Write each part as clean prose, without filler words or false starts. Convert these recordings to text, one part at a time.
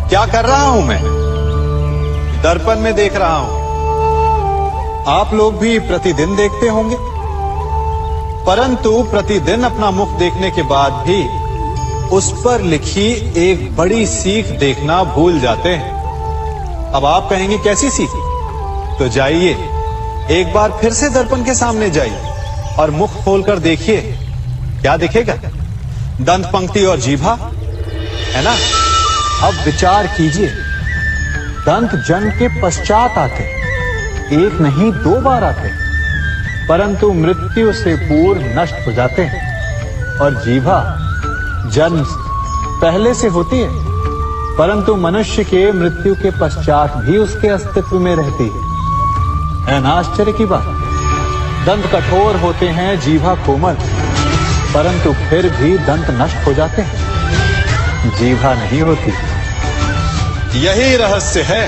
क्या कर रहा हूं मैं? दर्पण में देख रहा हूं। आप लोग भी प्रतिदिन देखते होंगे, परंतु प्रतिदिन अपना मुख देखने के बाद भी उस पर लिखी एक बड़ी सीख देखना भूल जाते हैं। अब आप कहेंगे कैसी सीख? तो जाइए, एक बार फिर से दर्पण के सामने जाइए और मुख खोलकर देखिए, क्या दिखेगा? दंत पंक्ति और जीभा, है ना? अब विचार कीजिए, दंत जन्म के पश्चात आते, एक नहीं 2 बार आते, परंतु मृत्यु से पूर्व नष्ट हो जाते हैं। और जीभा जन्म पहले से होती है, परंतु मनुष्य के मृत्यु के पश्चात भी उसके अस्तित्व में रहती है ना आश्चर्य की बात? दंत कठोर होते हैं, जीभा कोमल, परंतु फिर भी दंत नष्ट हो जाते हैं, जीभा नहीं होती। यही रहस्य है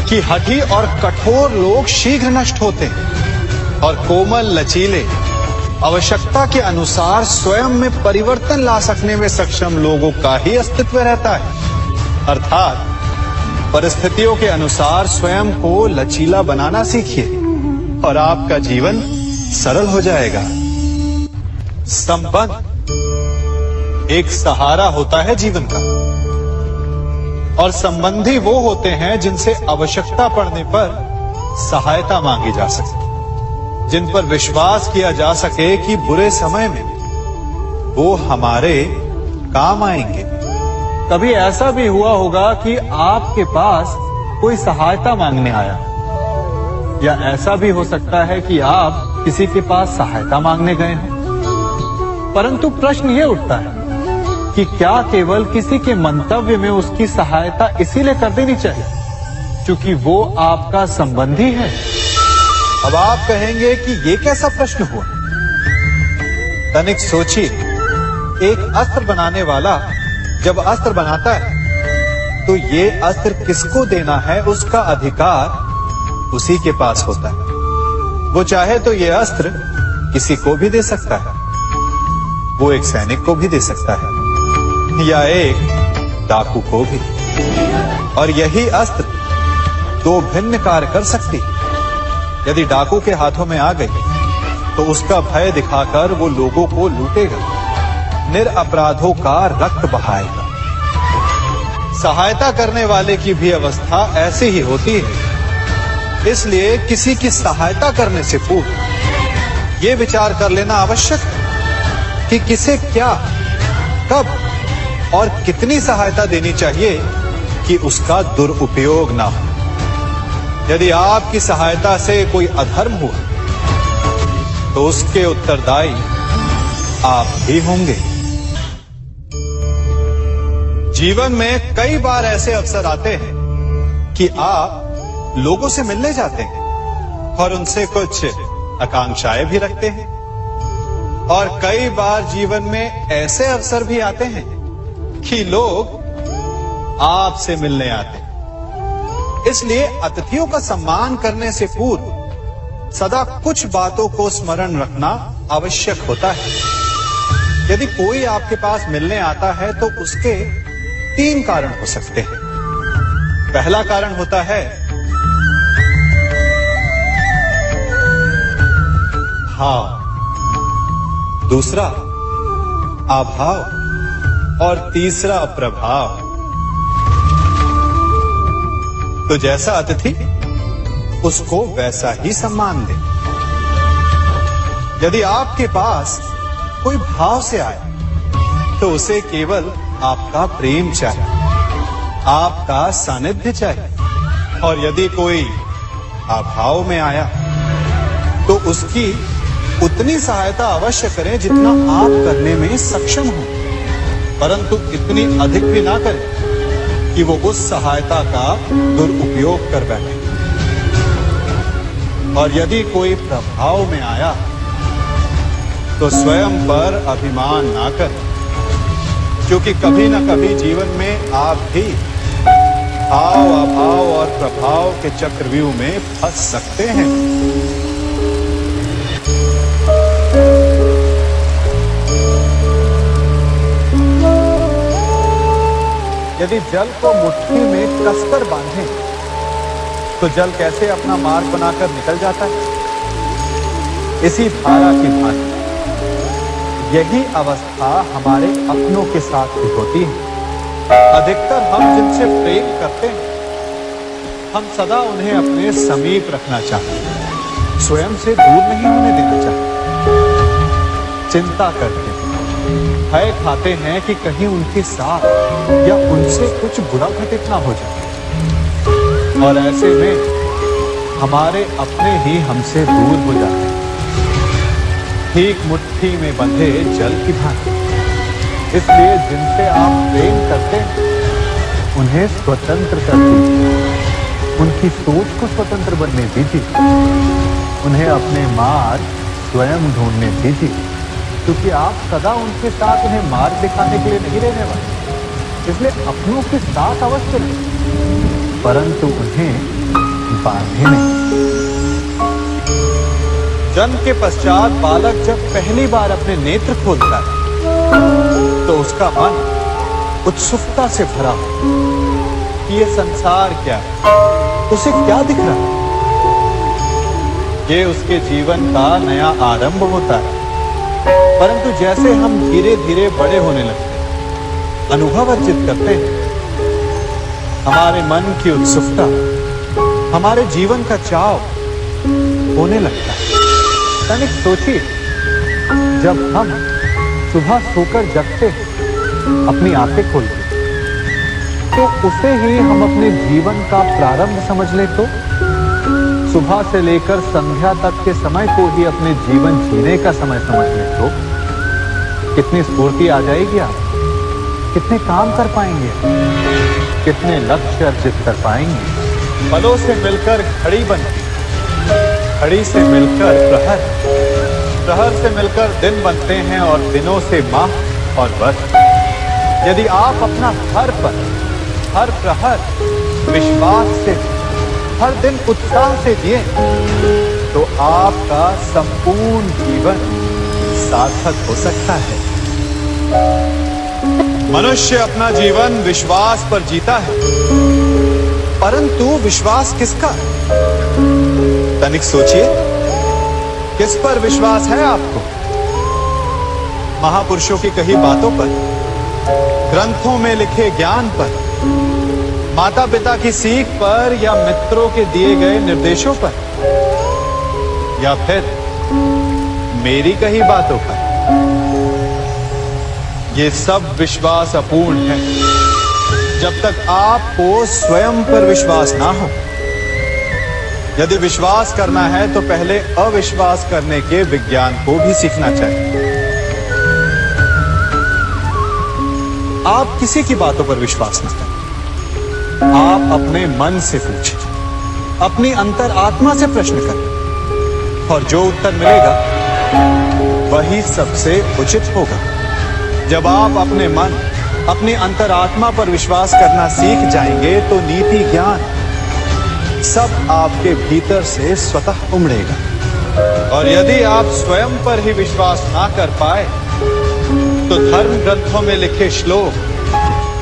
कि हठी और कठोर लोग शीघ्र नष्ट होते हैं और कोमल लचीले आवश्यकता के अनुसार स्वयं में परिवर्तन ला सकने में सक्षम लोगों का ही अस्तित्व रहता है। अर्थात परिस्थितियों के अनुसार स्वयं को लचीला बनाना सीखिए और आपका जीवन सरल हो जाएगा। संबंध एक सहारा होता है जीवन का, और संबंधी वो होते हैं जिनसे आवश्यकता पड़ने पर सहायता मांगी जा सके, जिन पर विश्वास किया जा सके कि बुरे समय में वो हमारे काम आएंगे। कभी ऐसा भी हुआ होगा कि आपके पास कोई सहायता मांगने आया, या ऐसा भी हो सकता है कि आप किसी के पास सहायता मांगने गए हैं, परंतु प्रश्न ये उठता है कि क्या केवल किसी के मंतव्य में उसकी सहायता इसीलिए कर देनी चाहिए क्योंकि वो आपका संबंधी है? अब आप कहेंगे कि ये कैसा प्रश्न हुआ? तनिक सोचिए, एक अस्त्र बनाने वाला जब अस्त्र बनाता है तो ये अस्त्र किसको देना है उसका अधिकार उसी के पास होता है। वो चाहे तो ये अस्त्र किसी को भी दे सकता है, वो एक सैनिक को भी दे सकता है या एक डाकू को भी, और यही अस्त्र 2 भिन्न कार्य कर सकती है। यदि डाकू के हाथों में आ गई तो उसका भय दिखाकर वो लोगों को लूटेगा, निरपराधों का रक्त बहाएगा। सहायता करने वाले की भी अवस्था ऐसी ही होती है। इसलिए किसी की सहायता करने से पूर्व ये विचार कर लेना आवश्यक है कि किसे क्या, कब और कितनी सहायता देनी चाहिए कि उसका दुरुपयोग ना हो। यदि आपकी सहायता से कोई अधर्म हुआ तो उसके उत्तरदायी आप ही होंगे। जीवन में कई बार ऐसे अवसर आते हैं कि आप लोगों से मिलने जाते हैं और उनसे कुछ आकांक्षाएं भी रखते हैं, और कई बार जीवन में ऐसे अवसर भी आते हैं कि लोग आपसे मिलने आते हैं। इसलिए अतिथियों का सम्मान करने से पूर्व सदा कुछ बातों को स्मरण रखना आवश्यक होता है। यदि कोई आपके पास मिलने आता है तो उसके 3 कारण हो सकते हैं। पहला कारण होता है भाव, दूसरा अभाव और तीसरा प्रभाव। तो जैसा अतिथि उसको वैसा ही सम्मान दे। यदि आपके पास कोई भाव से आए तो उसे केवल आपका प्रेम चाहिए, आपका सानिध्य चाहिए, और यदि कोई अभाव में आया तो उसकी उतनी सहायता अवश्य करें जितना आप करने में सक्षम हो, परंतु इतनी अधिक भी ना करें कि वो उस सहायता का दुरुपयोग कर बैठे। और यदि कोई प्रभाव में आया तो स्वयं पर अभिमान ना करें, क्योंकि कभी ना कभी जीवन में आप भी भाव, अभाव और प्रभाव के चक्रव्यूह में फंस सकते हैं। यदि जल को मुट्ठी में कसकर बांधें तो जल कैसे अपना मार्ग बनाकर निकल जाता है। इसी धारा की भांति यही अवस्था हमारे अपनों के साथ भी होती है। अधिकतर हम जिनसे प्रेम करते हैं, हम सदा उन्हें अपने समीप रखना चाहते हैं, स्वयं से दूर नहीं होने देना चाहते। चिंता करते हैं, भय खाते हैं कि कहीं उनके साथ या उनसे कुछ बुरा घटित ना हो जाए, और ऐसे में हमारे अपने ही हमसे दूर हो जाते हैं। ठीक मुट्ठी में बंधे जल की भांति। इसलिए जिनसे आप प्रेम करते हैं उन्हें स्वतंत्र कर दीजिए, उनकी सोच को स्वतंत्र बनने दीजिए, उन्हें अपने मार्ग स्वयं ढूंढने दीजिए, क्योंकि आप सदा उनके साथ उन्हें मार्ग दिखाने के लिए नहीं रहने वाले। इसलिए अपनों के साथ अवश्य रहें, परंतु उन्हें बांधे नहीं। जन्म के पश्चात बालक जब पहली बार अपने नेत्र खोलता है तो उसका मन उत्सुकता से भरा हो कि ये संसार क्या है, उसे क्या दिख रहा है। ये उसके जीवन का नया आरंभ होता है। परंतु जैसे हम धीरे धीरे बड़े होने लगते हैं, अनुभव अर्जित करते हैं, हमारे मन की उत्सुकता, हमारे जीवन का चाव होने लगता है। तनिक सोचिए, जब हम सुबह सोकर जगते हैं, अपनी आंखें खोलते तो उसे ही हम अपने जीवन का प्रारंभ समझ ले तो सुबह से लेकर संध्या तक के समय को ही अपने जीवन जीने का समय समझ ले तो कितनी स्फूर्ति आ जाएगी। आप कितने काम कर पाएंगे, कितने लक्ष्य अर्जित कर पाएंगे। पलों से मिलकर घड़ी बनती, घड़ी से मिलकर प्रहर, प्रहर से मिलकर दिन बनते हैं, और दिनों से माह और वर्ष। यदि आप अपना हर पल, हर प्रहर विश्वास से, हर दिन उत्साह से जिए तो आपका संपूर्ण जीवन सार्थक हो सकता है। मनुष्य अपना जीवन विश्वास पर जीता है, परंतु विश्वास किसका? तनिक सोचिए, किस पर विश्वास है आपको? महापुरुषों की कही बातों पर, ग्रंथों में लिखे ज्ञान पर, माता पिता की सीख पर, या मित्रों के दिए गए निर्देशों पर, या फिर मेरी कही बातों पर? ये सब विश्वास अपूर्ण है जब तक आपको स्वयं पर विश्वास ना हो। यदि विश्वास करना है तो पहले अविश्वास करने के विज्ञान को भी सीखना चाहिए। आप किसी की बातों पर विश्वास न करें, आप अपने मन से पूछें, अपनी अंतर आत्मा से प्रश्न करें, और जो उत्तर मिलेगा वही सबसे उचित होगा। जब आप अपने मन, अपनी अंतरात्मा पर विश्वास करना सीख जाएंगे तो नीति, ज्ञान सब आपके भीतर से स्वतः उमड़ेगा। और यदि आप स्वयं पर ही विश्वास ना कर पाए तो धर्म ग्रंथों में लिखे श्लोक,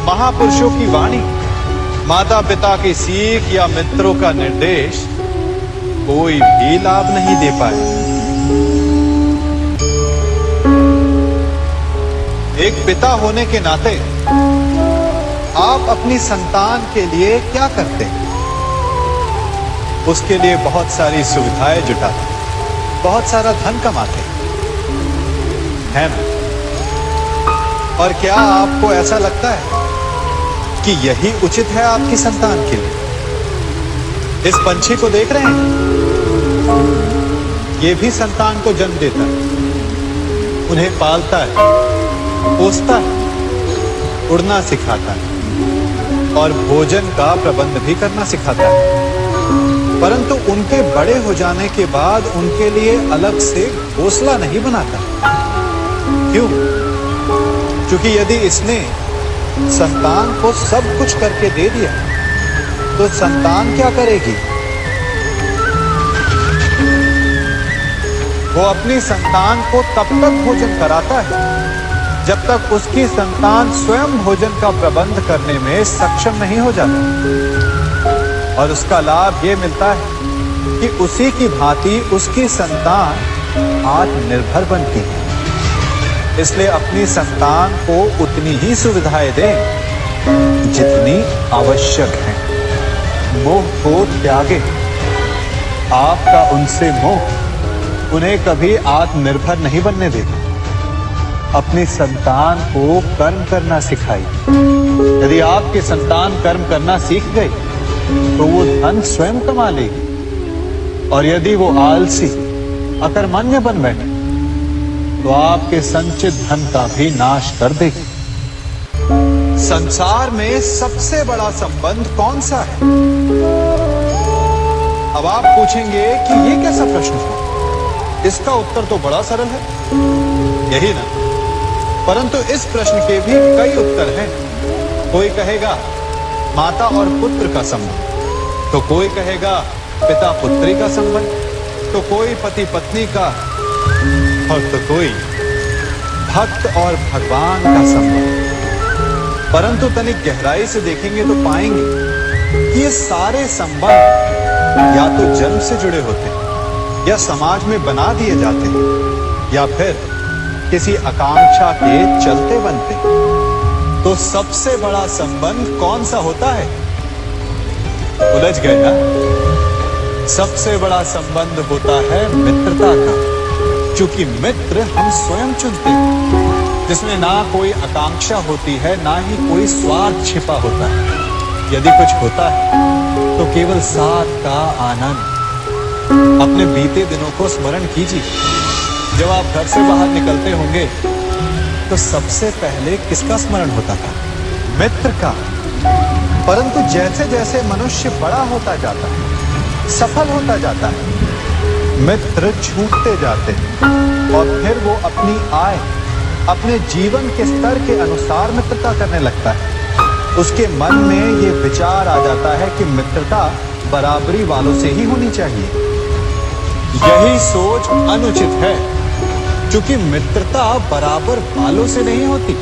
महापुरुषों की वाणी, माता पिता की सीख या मित्रों का निर्देश कोई भी लाभ नहीं दे पाए। एक पिता होने के नाते आप अपनी संतान के लिए क्या करते हैं? उसके लिए बहुत सारी सुविधाएं जुटाते, बहुत सारा धन कमाते हैं ना? और क्या आपको ऐसा लगता है कि यही उचित है आपकी संतान के लिए? इस पंछी को देख रहे हैं, ये भी संतान को जन्म देता है, उन्हें पालता है, पोसता है, उड़ना सिखाता है और भोजन का प्रबंध भी करना सिखाता है। परंतु उनके बड़े हो जाने के बाद उनके लिए अलग से घोंसला नहीं बनाता। क्यों? क्योंकि यदि इसने संतान को सब कुछ करके दे दिया तो संतान क्या करेगी? वो अपनी संतान को तब तक भोजन कराता है जब तक उसकी संतान स्वयं भोजन का प्रबंध करने में सक्षम नहीं हो जाती। और उसका लाभ ये मिलता है कि उसी की भांति उसकी संतान आत्मनिर्भर बनती है। इसलिए अपनी संतान को उतनी ही सुविधाएं दें जितनी आवश्यक है। मोह को त्यागे। आपका उनसे मोह उन्हें कभी आत्मनिर्भर नहीं बनने देगा। अपनी संतान को कर्म करना सिखाइए। यदि आपकी संतान कर्म करना सीख गई तो वो धन स्वयं कमा लेगी, और यदि वो आलसी अकर्मण्य बन बैठे तो आपके संचित धन का भी नाश कर देगी। संसार में सबसे बड़ा संबंध कौन सा है? अब आप पूछेंगे कि ये कैसा प्रश्न है? इसका उत्तर तो बड़ा सरल है, यही ना? परंतु इस प्रश्न के भी कई उत्तर हैं। कोई कहेगा माता और पुत्र का संबंध, तो कोई कहेगा पिता पुत्री का संबंध, तो कोई पति पत्नी का, और तो कोई भक्त और भगवान का संबंध। परंतु तनिक गहराई से देखेंगे तो पाएंगे कि ये सारे संबंध या तो जन्म से जुड़े होते हैं, या समाज में बना दिए जाते हैं, या फिर किसी आकांक्षा के चलते बनते हैं। तो सबसे बड़ा संबंध कौन सा होता है? उलझ गए ना? सबसे बड़ा संबंध होता है मित्रता का, क्योंकि मित्र हम स्वयं चुनते हैं, जिसमें ना कोई आकांक्षा होती है, ना ही कोई स्वार्थ छिपा होता है। यदि कुछ होता है तो केवल साथ का आनंद। अपने बीते दिनों को स्मरण कीजिए। जब आप घर से बाहर निकलते होंगे तो सबसे पहले किसका स्मरण होता था? मित्र का। परंतु जैसे जैसे मनुष्य बड़ा होता जाता है, सफल होता जाता है, मित्र छूटते जाते हैं, और फिर वो अपनी आय, अपने जीवन के स्तर के अनुसार मित्रता करने लगता है। उसके मन में ये विचार आ जाता है कि मित्रता बराबरी वालों से ही होनी चाहिए। यही सोच अनुचित है, क्योंकि मित्रता बराबर वालों से नहीं होती।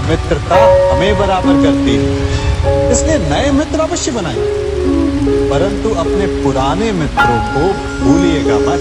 मित्रता हमें बराबर करती है। इसलिए नए मित्र अवश्य बनाइए, परंतु अपने पुराने मित्रों को भूलिएगा मत।